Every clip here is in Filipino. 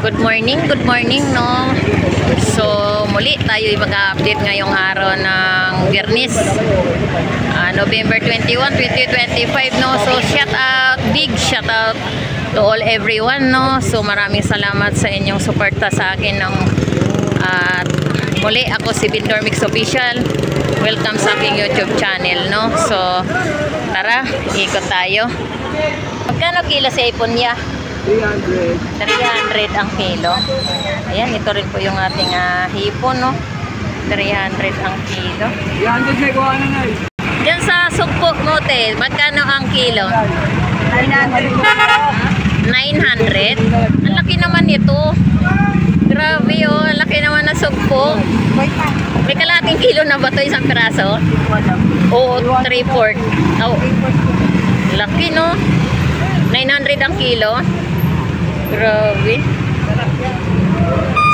Good morning, no? So, muli tayo mag-update ngayong araw ng Biyernes, November 21, 2025, no? So, big shout out to all everyone, no? So, maraming salamat sa inyong suporta sa akin ng muli, ako si Bindor Mix Official. Welcome sa aking YouTube channel, no? So, tara, ikot tayo. Magkano kilo sa ipon niya? 300 ang kilo. Ayan, ito rin po yung ating hipon, no? 300 ang kilo. 300 may kuha na nga. Diyan sa sugpo mo, te, magkano ang kilo? 900. Ang laki naman ito. Grabe, oh. Ang laki naman na sugpo. May kalating kilo na ba ito, isang piraso? Oo, 3/4. Oh. Laki, no? 900 ang kilo. Grabe.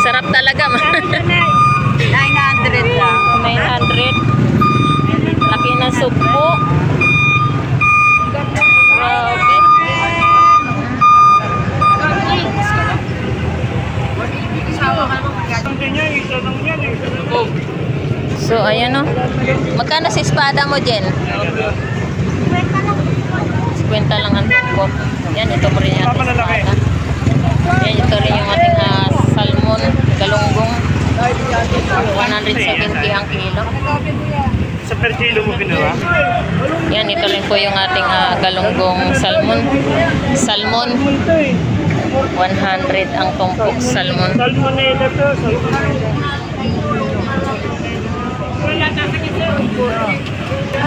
Sarap talaga. 900 lang. 900. Laki na sugpo. Grabe. So, ayan, no? Magkano si espada mo, Jen? 50 lang ang tungkol. Yan, ito mo rin yung ating espada. Yan, ito rin yung ating salmon, galunggong. 170 ang kilo. Sa per kilo mo ginawa? Yan, ito rin po yung ating galunggong salmon. Salmon, 100 ang tumpok salmon. Salmonella to.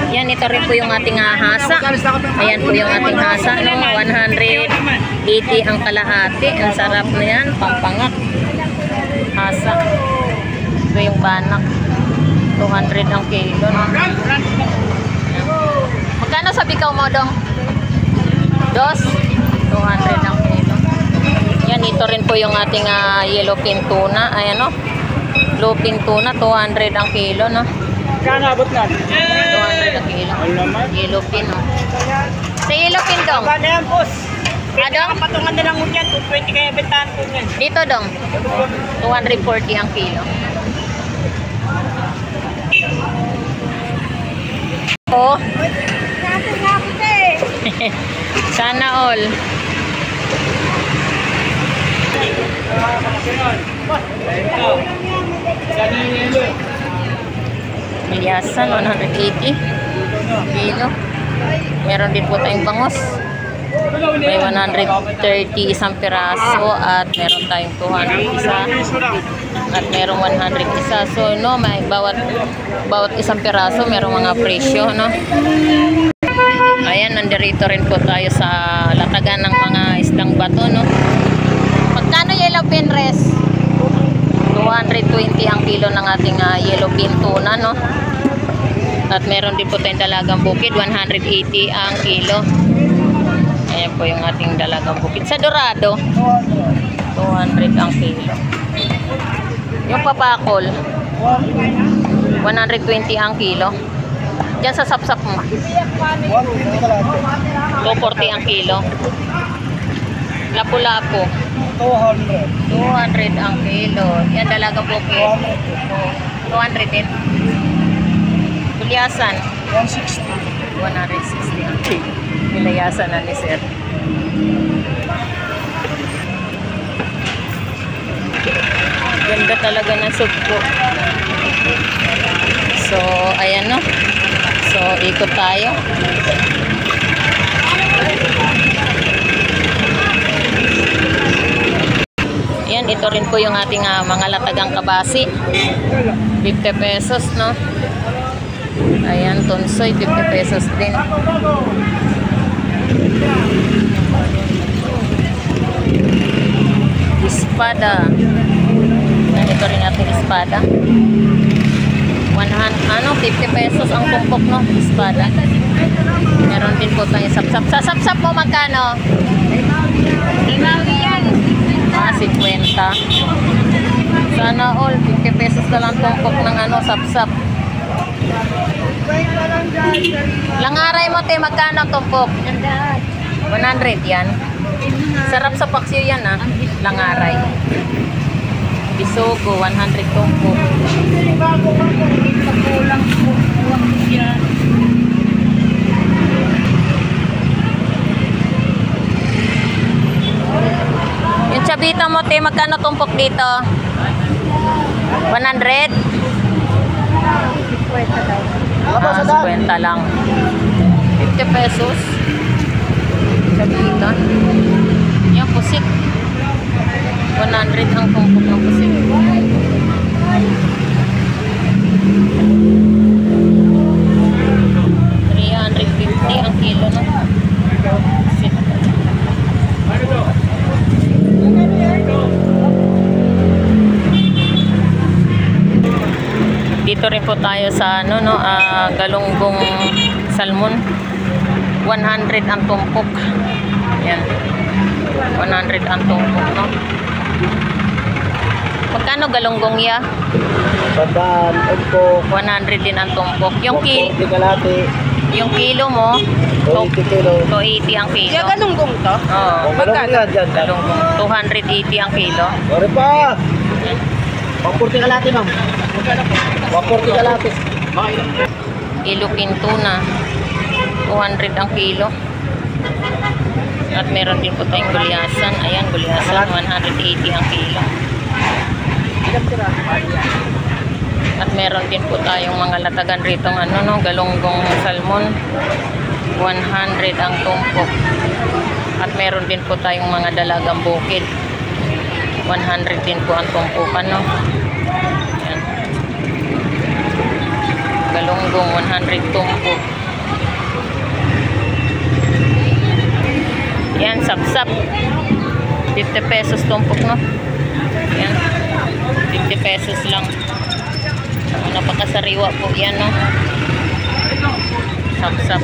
Yan, ito rin po yung ating hasa. Ayan po yung ating hasa, no? 180 ang kalahati. Ang sarap na yan, pampangak. Hasa. Ito yung banak. 200 ang kilo, no? Magkano sa bikaw mo, dong? 200 ang kilo. Yan, ito rin po yung ating yellowfin tuna. Ayan, no? Bluefin tuna, 200 ang kilo, no? Kano abot na? 200 ang kilo. Yellowfin, no? Sa yellowfin, dong? Ano yan, boss? Dong? Patungan na lang mo dyan. 220 kaya bentahan po yan. Dito, dong? 240 ang kilo. Oh. Sana all. Milyasan, 180 kilo. Meron din po tayong bangos. May 130 isang piraso at meron tayong 200 isa at merong 100 isa. So, no, may bawat isang piraso merong mga presyo, no? Ayan, nandirito rin po tayo sa latagan ng mga isdang bato, no? Magkano yellowfin res? 220 ang kilo ng ating yellowfin tuna, no? At meron din po tayong dalagang bukid, 180 ang kilo. Ayan po yung ating dalagang bukid. Sa dorado, 200 ang kilo. Yung papakol, 120 ang kilo. Diyan sa sapsap mo, 240 ang kilo. Lapu-lapu, 200 ang kilo. Yan, dalagang bukid, 200 din. Kulyasan, 160 ang kilo. Nilayasan na ni sir. Ganda talaga ng sugpo. So, ayan, no? So, ikot tayo. Yan, ito rin po yung ating mga latagang kabasi. 50 pesos, no? Ayan, tonsoy, 50 pesos din. Espada. Yan, ito rin natin espada. 50 pesos ang tumpok, no? Espada. Meron din po tayong sapsap. Sa sapsap mo magkano? 50. Sana all 50 pesos na lang tumpok ng sapsap. Langaray mo, te, magkano tumpok? 100 yan. Sarap sa paksiw yan ah. Langaray. Bisogo, 100 tumpok. Yung chabita mo, te, magkano tumpok dito? 100? 50 lang. 50 pesos. Chabita. Yung pusit. 100 ang tumpok ng pusit. $350 ang kilo no? Pusit. Dito rin po tayo sa ano no, galunggong salmon. 100 ang tumpok. Yan. 100 ang tumpok no. Magkano galunggong ya? Bandaan, po. 100 din ang tumpok. Yung kilo mo, 80 kilo. 280 ang kilo. Yung galunggong to? Oo. Magkano dyan? Galunggong 280 ang kilo. Ore pa! 140 kalati, ma'am. 140 kalati. Ilocos tuna, 200 ang kilo. At meron din po tayong gulyasan. Ayan, gulyasan, 180 ang kilo. At meron din po tayong mga latagan rito ano no, galunggong salmon, 100 ang tumpok. At meron din po tayong mga dalagang bukid, 100 din po ang tumpukan no. Ayan. Galunggong 100 tumpok. Yan, sapsap 50 pesos tumpok no. Yan, 50 pesos lang. Napakasariwa po yan no. Sapsap.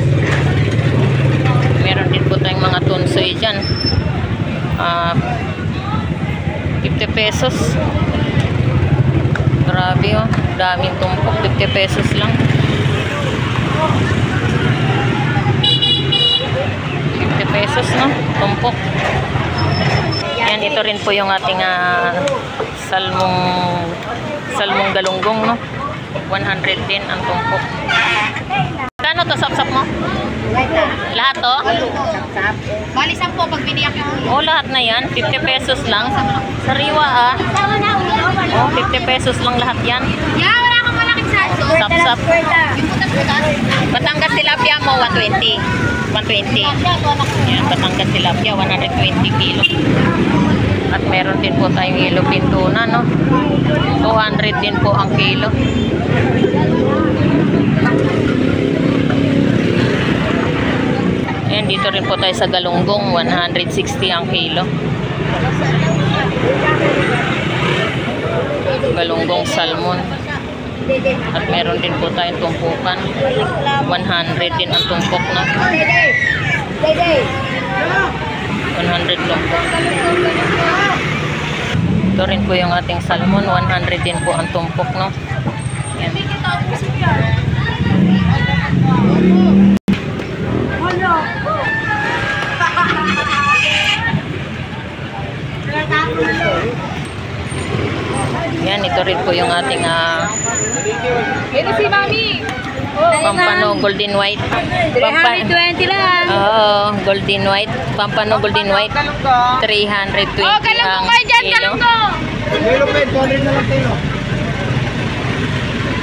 Meron din po tayong mga tunsoy dyan, 50 pesos. Grabe oh, daming tumpok. 50 pesos lang. 50 pesos no, tumpok. Yan, ito rin po yung ating salmong galunggong no. 100 din ang tumpok. Kano to sapsap mo? Lahat to? Bali 10 pag biniyak yung Oh, lahat na yan. 50 pesos lang. Sariwa ah. Oh, 50 pesos lang lahat yan. Yeah, wala kang malaking saso. Sapsap. Yung putas-putas. Batangas tilapia mo, 120. 120. Yan, Batangas tilapia, 120 kilo. At meron din po tayong ilocos tuna, no? 200 din po ang kilo. Ayan, dito rin po tayo sa galunggong, 160 ang kilo. Galunggong salmon. At meron din po tayong tumpukan, 100 din ang tumpok na. 100 tumpok. Ito rin po yung ating salmon, 100 din po ang tumpok, no? Yan. Yan, ito rin po yung ating Ito si Mami. Pampano Golden White. 320 lang. Oo, Golden White. Pampano Golden White. 320 Oh, galunggong ang kayo dyan, kilo. galunggong. Kilo pa, 200 na lang kilo.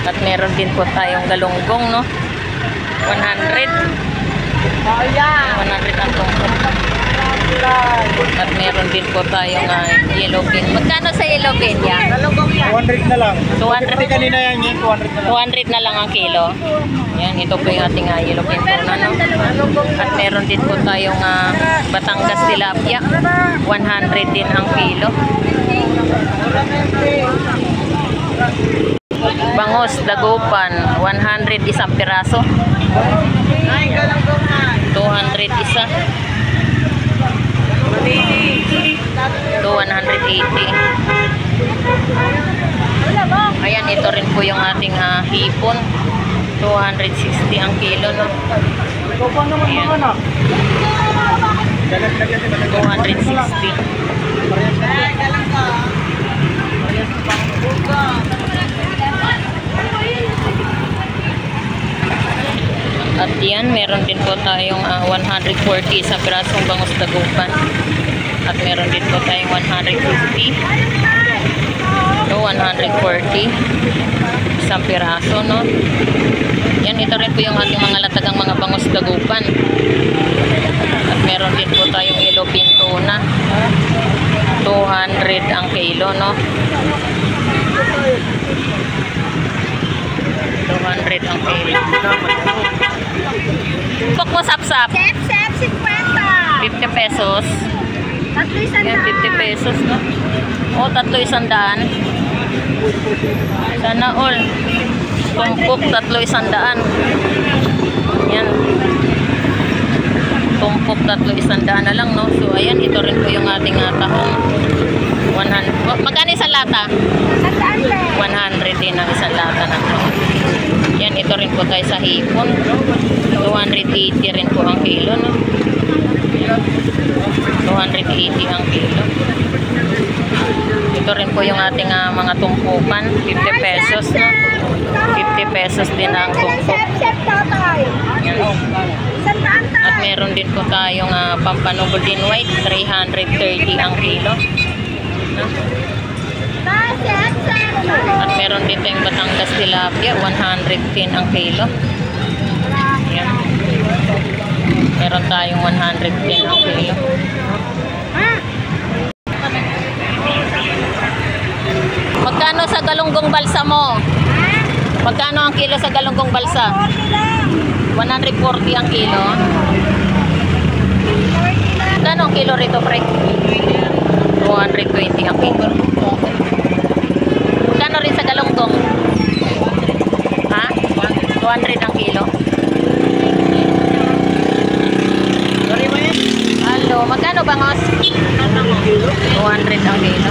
At meron din po tayong galunggong, no? 100. Oh, yeah. 100 ang tumpok. At meron din po tayong yellow pin. Magkano sa yellow pin yan? 200 na lang. 200. Hindi kanina yan, 200 na lang. 200 na lang ang kilo. Yan, ito po yung ating yellow pin tuna, no? At meron din po tayong Batangas tilapia. 100 din ang kilo. Bangos, dagupan, 100 isang piraso. 200 isa. Ito 180. Ayan, ito rin po yung ating hipon. 260 ang kilo, no? Ikaw pa naman Ayan. naman At yan, meron din po tayong 140 sa pirasong bangus dagupan. At meron din po tayong 150. So, 140. Isang piraso, no? Yan, ito rin po yung ating mga latagang mga bangus dagupan. At meron din po tayong yellow tuna. 200 ang kilo, no? 200 ang kilo. Kok mo sapsap. Sep, 50. 50 pesos. Tatlo isang Yan, 50 pesos, no? O, 300. Sana all. Tumpok, 300. Yan. Tumpok, 300 na lang, no? So, ayan, ito rin po yung ating tahong. 100. Oh, magkano isang lata? 100 din ang isang lata na to. Yan, ito rin po tayo sa hipon. 280 rin po ang kilo, no? 280 ang kilo. Ito rin po yung ating mga tumpukan. 50 pesos, no? 50 pesos din ang tumpok. Yan. At meron din po tayong Pampano Golden White. 330 ang kilo. No? At meron din tayong Batangas Tilapia, 110 ang kilo. Yan. Meron tayong 110 ang kilo. Magkano sa galunggong balsa mo? Magkano ang kilo sa galunggong balsa? 140 ang kilo. Magkano ang kilo rito, pre? 220 ang kilo. Magkano rin sa galunggong? Ha? 200 ang kilo. Halo, magkano bangos? 200 ang kilo.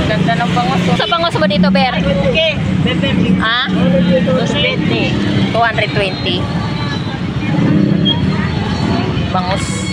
Ganda ng bangos. Sa bangos mo dito, Ber? Ha? 220. 220. Bangus.